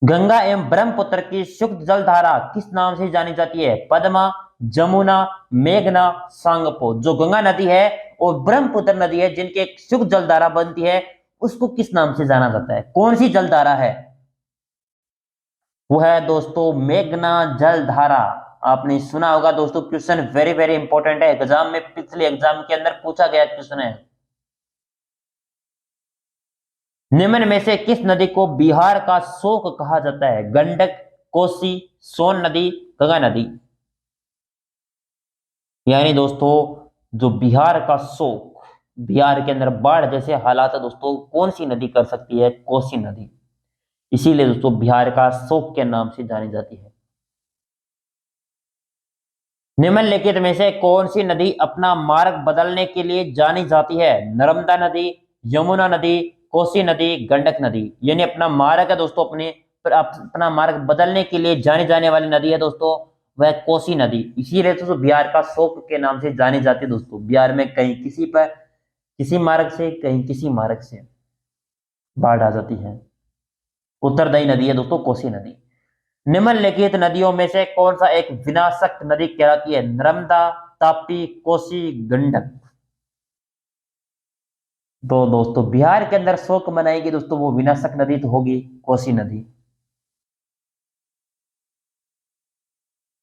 गंगा एवं ब्रह्मपुत्र की शुद्ध जल धारा किस नाम से जानी जाती है? पद्मा, जमुना, मेघना, सांगपो। जो गंगा नदी है और ब्रह्मपुत्र नदी है जिनकी एक शुद्ध जल धारा बनती है, उसको किस नाम से जाना जाता है? कौन सी जल धारा है? वो है दोस्तों मेघना जल धारा। आपने सुना होगा दोस्तों, क्वेश्चन वेरी वेरी इंपॉर्टेंट है एग्जाम में, पिछले एग्जाम के अंदर पूछा गया क्वेश्चन है। निम्न में से किस नदी को बिहार का शोक कहा जाता है? गंडक, कोसी, सोन नदी, गंगा नदी। यानी दोस्तों जो बिहार का शोक, बिहार के अंदर बाढ़ जैसे हालात है दोस्तों, कौन सी नदी कर सकती है? कोसी नदी। इसीलिए दोस्तों बिहार का शोक के नाम से जानी जाती है। निम्नलिखित में से कौन सी नदी अपना मार्ग बदलने के लिए जानी जाती है? नर्मदा नदी, यमुना नदी, कोसी नदी, गंडक नदी। यानी अपना मार्ग है दोस्तों, अपना मार्ग बदलने के लिए जानी जाने वाली नदी है दोस्तों, वह कोसी नदी। इसीलिए दोस्तों बिहार का शोक के नाम से जानी जाती है दोस्तों। बिहार में कहीं किसी पर किसी मार्ग से, कहीं किसी मार्ग से बाढ़ आ जाती है। उत्तरदायी नदी है दोस्तों कोसी नदी। निम्नलिखित नदियों में से कौन सा एक विनाशक नदी कहलाती है? नर्मदा, ताप्ती, कोसी, गंडक। तो दोस्तों बिहार के अंदर शोक मनाएगी दोस्तों, वो विनाशक नदी तो होगी कोसी नदी।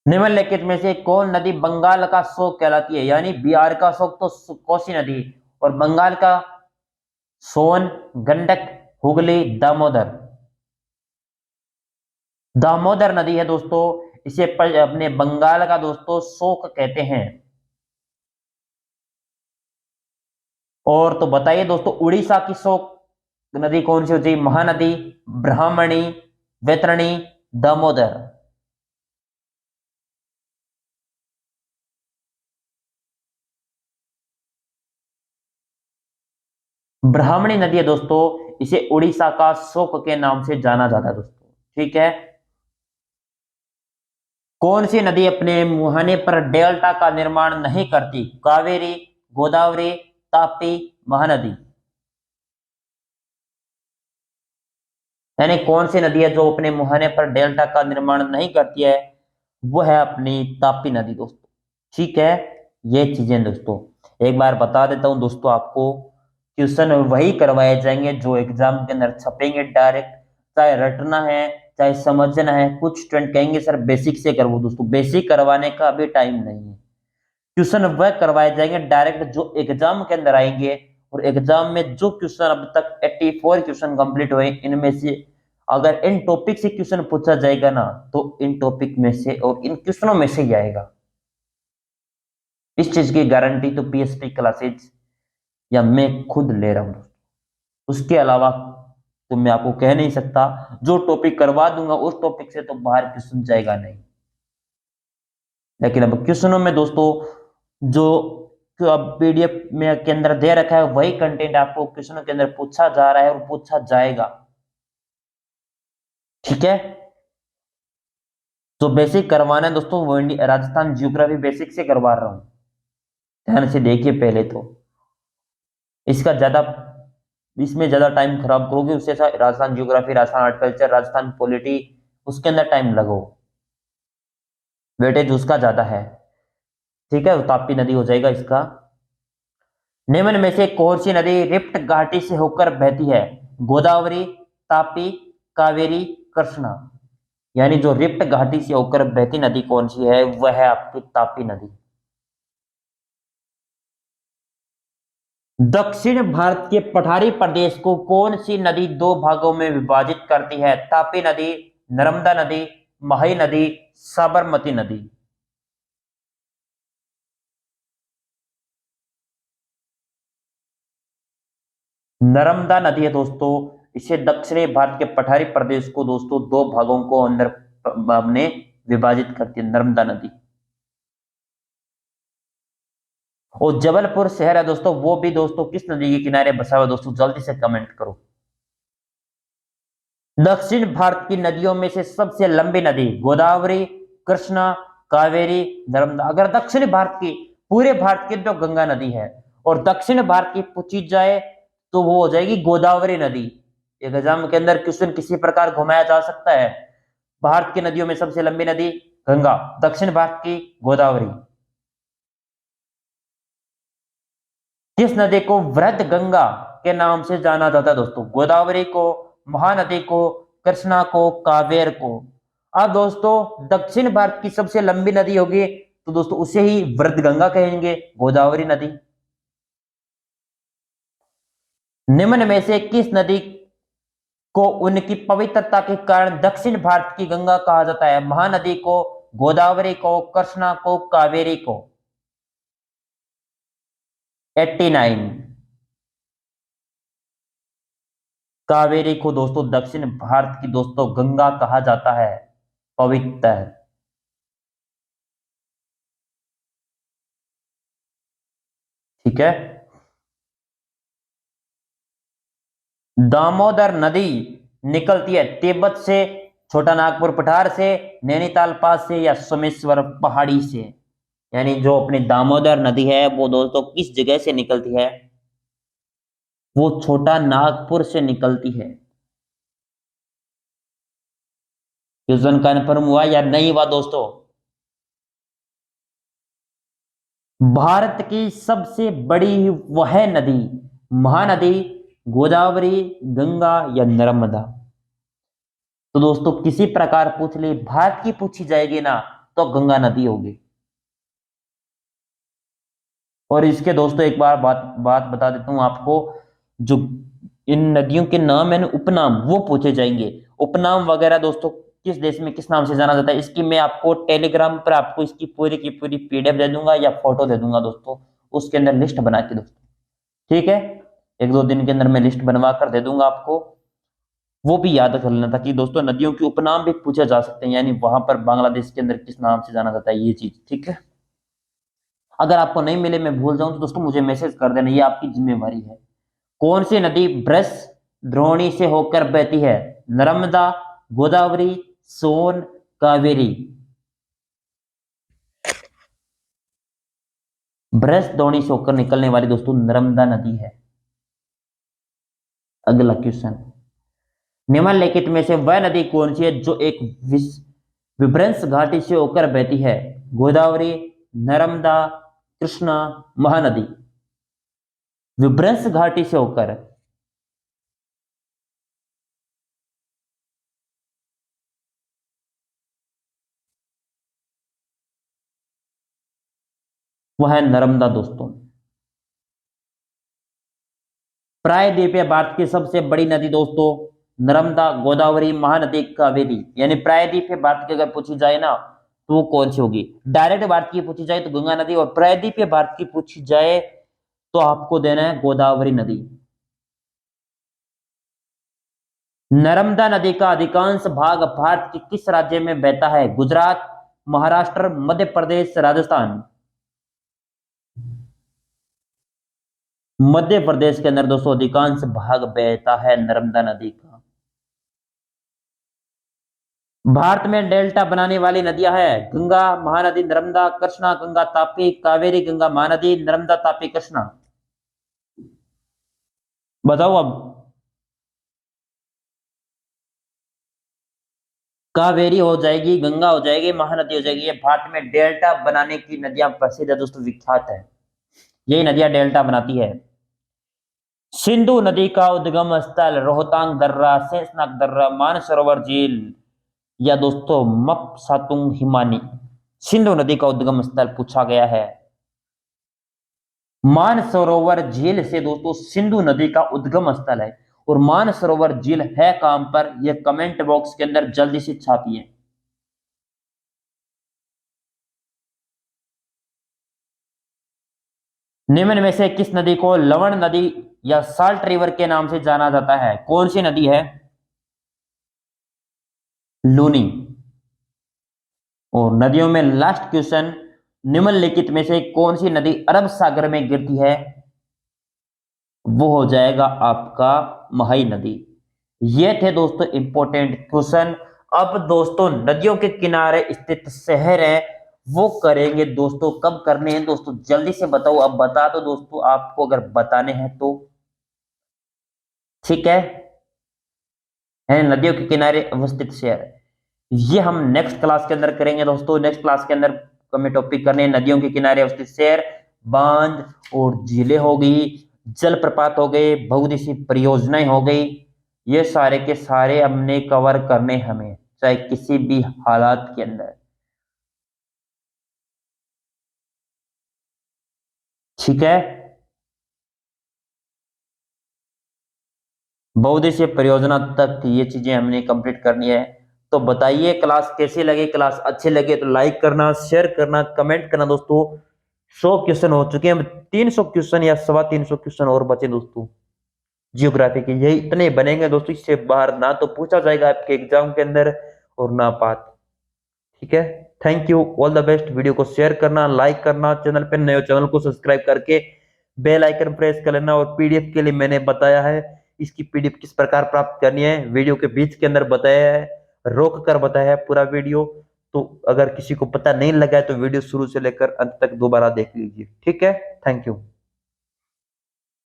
निम्नलिखित में से कौन नदी बंगाल का शोक कहलाती है? यानी बिहार का शोक तो कोसी नदी, और बंगाल का सोन, गंडक, हुगली, दामोदर। दामोदर नदी है दोस्तों, इसे अपने बंगाल का दोस्तों शोक कहते हैं। और तो बताइए दोस्तों उड़ीसा की शोक नदी कौन सी होती है? महानदी, ब्राह्मणी, वैतरणी, दामोदर। ब्राह्मणी नदी है दोस्तों, इसे उड़ीसा का शोक के नाम से जाना जाता है दोस्तों। ठीक है। कौन सी नदी अपने मुहाने पर डेल्टा का निर्माण नहीं करती? कावेरी, गोदावरी, तापी, महानदी। यानी कौन सी नदी है जो अपने मुहाने पर डेल्टा का निर्माण नहीं करती है? वो है अपनी तापी नदी दोस्तों। ठीक है। ये चीजें दोस्तों एक बार बता देता हूं दोस्तों आपको, क्वेश्चन वही करवाए जाएंगे जो एग्जाम के अंदर छपेंगे डायरेक्ट, चाहे रटना है चाहे समझना है। कुछ स्टूडेंट कहेंगे सर बेसिक से करवाओ, दोस्तों बेसिक करवाने का अभी टाइम नहीं है। क्वेश्चन वह करवाए जाएंगे डायरेक्ट जो एग्जाम के अंदर आएंगे, और एग्जाम में जो क्वेश्चन अब तक 84 क्वेश्चन कंप्लीट हुए, इनमें से अगर इन टॉपिक से क्वेश्चन पूछा जाएगा ना, तो इन टॉपिक में से और इन क्वेश्चनों में से ही आएगा। इस चीज की गारंटी तो पीएसपी क्लासेज या मैं खुद ले रहा हूं। उसके अलावा तो मैं आपको कह नहीं सकता, जो टॉपिक करवा दूंगा उस टॉपिक से तो बाहर क्वेश्चन जाएगा नहीं। लेकिन अब क्वेश्चनों में दोस्तों जो अब पीडीएफ में के अंदर दे रखा है वही कंटेंट आपको क्वेश्चनों के अंदर पूछा जा रहा है और पूछा जाएगा। ठीक है। तो बेसिक करवाना है दोस्तों, वो राजस्थान जियोग्राफी बेसिक से करवा रहा हूं। ध्यान से देखिए पहले तो, इसका ज्यादा इसमें ज्यादा टाइम खराब करोगे उससे अच्छा Rajasthan geography, Rajasthan art culture, Rajasthan polity, उसके अंदर टाइम लगो, वेटेज उसका ज्यादा है। ठीक है। ताप्ती नदी हो जाएगा इसका। निम्न में से कौन सी नदी रिफ्ट घाटी से होकर बहती है? गोदावरी, तापी, कावेरी, कृष्णा। यानी जो रिफ्ट घाटी से होकर बहती नदी कौन सी है? वह है आपकी तापी नदी। दक्षिण भारत के पठारी प्रदेश को कौन सी नदी दो भागों में विभाजित करती है? तापी नदी, नर्मदा नदी, मही नदी, साबरमती नदी। नर्मदा नदी है दोस्तों, इसे दक्षिणी भारत के पठारी प्रदेश को दोस्तों दो भागों को अंदर हमने विभाजित करती है नर्मदा नदी। और जबलपुर शहर है दोस्तों, वो भी दोस्तों किस नदी के किनारे बसा हुआ है? दोस्तों जल्दी से कमेंट करो। दक्षिण भारत की नदियों में से सबसे लंबी नदी गोदावरी, कृष्णा, कावेरी, नर्मदा। अगर दक्षिण भारत की, पूरे भारत की तो गंगा नदी है, और दक्षिण भारत की पूछी जाए तो वो हो जाएगी गोदावरी नदी। एग्जाम के अंदर क्वेश्चन किसी प्रकार घुमाया जा सकता है। भारत की नदियों में सबसे लंबी नदी गंगा, दक्षिण भारत की गोदावरी। किस नदी को वृहद गंगा के नाम से जाना जाता है दोस्तों? गोदावरी को, महानदी को, कृष्णा को, कावेर को। अब दोस्तों दक्षिण भारत की सबसे लंबी नदी होगी तो दोस्तों उसे ही वृहद गंगा कहेंगे, गोदावरी नदी। निम्न में से किस नदी को उनकी पवित्रता के कारण दक्षिण भारत की गंगा कहा जाता है? महानदी को, गोदावरी को, कृष्णा को, कावेरी को। 89। कावेरी को दोस्तों दक्षिण भारत की दोस्तों गंगा कहा जाता है, पवित्र। ठीक है। दामोदर नदी निकलती है तिब्बत से, छोटा नागपुर पठार से, नैनीताल पास से, या सोमेश्वर पहाड़ी से। यानी जो अपनी दामोदर नदी है वो दोस्तों किस जगह से निकलती है? वो छोटा नागपुर से निकलती है। क्वेश्चन कन्फर्म हुआ या नहीं हुआ दोस्तों? भारत की सबसे बड़ी वह नदी, महानदी, गोदावरी, गंगा या नर्मदा। तो दोस्तों किसी प्रकार पूछ ले, भारत की पूछी जाएगी ना, तो गंगा नदी होगी। और इसके दोस्तों एक बार बात बात बता देता हूं आपको, जो इन नदियों के नाम है ना, उपनाम, वो पूछे जाएंगे। उपनाम वगैरह दोस्तों किस देश में किस नाम से जाना जाता है, इसकी मैं आपको टेलीग्राम पर आपको इसकी पूरी की पूरी पीडीएफ दे दूंगा या फोटो दे दूंगा दोस्तों, उसके अंदर लिस्ट बना के दोस्तों। ठीक है। एक दो दिन के अंदर मैं लिस्ट बनवा कर दे दूंगा आपको, वो भी याद कर लेना, ताकि दोस्तों नदियों के उपनाम भी पूछे जा सकते हैं, यानी वहां पर बांग्लादेश के अंदर किस नाम से जाना जाता है ये चीज। ठीक है। अगर आपको नहीं मिले, मैं भूल जाऊं तो दोस्तों मुझे मैसेज कर देना, ये आपकी जिम्मेवारी है। कौन सी नदी ब्रज द्रोणी से होकर बहती है? नर्मदा, गोदावरी, सोन, कावेरी। ब्रज द्रोणी से होकर निकलने वाली दोस्तों नर्मदा नदी है। अगला क्वेश्चन, निम्नलिखित में से वह नदी कौन सी है जो एक विभ्रंश घाटी से होकर बहती है? गोदावरी, नर्मदा, कृष्णा, महानदी। विभ्रंश घाटी से होकर, वह है नर्मदा दोस्तों। प्रायद्वीपीय भारत की सबसे बड़ी नदी दोस्तों नर्मदा, गोदावरी, महानदी, कावेरी। यानी प्रायद्वीपीय भारत की अगर पूछी जाए ना तो वो कौन सी होगी? डायरेक्ट भारत की पूछी जाए तो गंगा नदी, और प्रायद्वीपीय भारत की पूछी जाए तो आपको देना है गोदावरी नदी। नर्मदा नदी का अधिकांश भाग भारत के किस राज्य में बहता है? गुजरात, महाराष्ट्र, मध्य प्रदेश, राजस्थान। मध्य प्रदेश के अंदर दोस्तों अधिकांश भाग बहता है नर्मदा नदी का। भारत में डेल्टा बनाने वाली नदियां हैं गंगा, महानदी, नर्मदा, कृष्णा, गंगा, तापी, कावेरी, गंगा, महानदी, नर्मदा, तापी, कृष्णा। बताओ अब। कावेरी हो जाएगी, गंगा हो जाएगी, महानदी हो जाएगी। ये भारत में डेल्टा बनाने की नदियां प्रसिद्ध है दोस्तों, विख्यात है। यही नदियां डेल्टा बनाती है। सिंधु नदी का उद्गम स्थल रोहतांग दर्रा, शेषनाग दर्रा, मानसरोवर झील या दोस्तों मपसातुंग हिमानी। सिंधु नदी का उद्गम स्थल पूछा गया है। मानसरोवर झील से दोस्तों सिंधु नदी का उद्गम स्थल है। और मानसरोवर झील है कहां पर? यह कमेंट बॉक्स के अंदर जल्दी से छापिए। निम्न में से किस नदी को लवण नदी या साल्ट रिवर के नाम से जाना जाता है? कौन सी नदी है? लूनी। और नदियों में लास्ट क्वेश्चन, निम्नलिखित में से कौन सी नदी अरब सागर में गिरती है? वो हो जाएगा आपका महाई नदी। ये थे दोस्तों इंपॉर्टेंट क्वेश्चन। अब दोस्तों नदियों के किनारे स्थित शहर है वो करेंगे दोस्तों, कब करने हैं दोस्तों जल्दी से बताओ। अब बता दो दोस्तों आपको अगर बताने हैं तो। ठीक है नदियों के किनारे अवस्थित शहर। ये हम नेक्स्ट क्लास के अंदर करेंगे दोस्तों। नेक्स्ट क्लास के अंदर हमें टॉपिक करने हैं नदियों के किनारे अवस्थित शहर, बांध और झीलें हो गई, जलप्रपात हो गए, बहुउद्देशीय परियोजनाएं हो गई। ये सारे के सारे हमने कवर करने हमें, चाहे किसी भी हालात के अंदर। ठीक है, बहुउद्देशीय परियोजना तक ये चीजें हमने कंप्लीट करनी है। तो बताइए क्लास कैसी लगी? क्लास अच्छी लगे तो लाइक करना, शेयर करना, कमेंट करना दोस्तों। 100 क्वेश्चन हो चुके हैं, 300 क्वेश्चन या 350 क्वेश्चन और बचे दोस्तों जियोग्राफी के। यही इतने बनेंगे दोस्तों, इससे बाहर ना तो पूछा जाएगा आपके एग्जाम के अंदर और ना पास। ठीक है, thank you, all the best. Video को शेयर करना, लाइक करना, चैनल पे नए हो चैनल को सब्सक्राइब करके बेल आइकन प्रेस कर लेना। और पीडीएफ के लिए मैंने बताया है, इसकी पीडीएफ किस प्रकार प्राप्त करनी है वीडियो के बीच के अंदर बताया है, रोक कर बताया है पूरा वीडियो। तो अगर किसी को पता नहीं लगा है तो वीडियो शुरू से लेकर अंत तक दोबारा देख लीजिए। ठीक है, थैंक यू।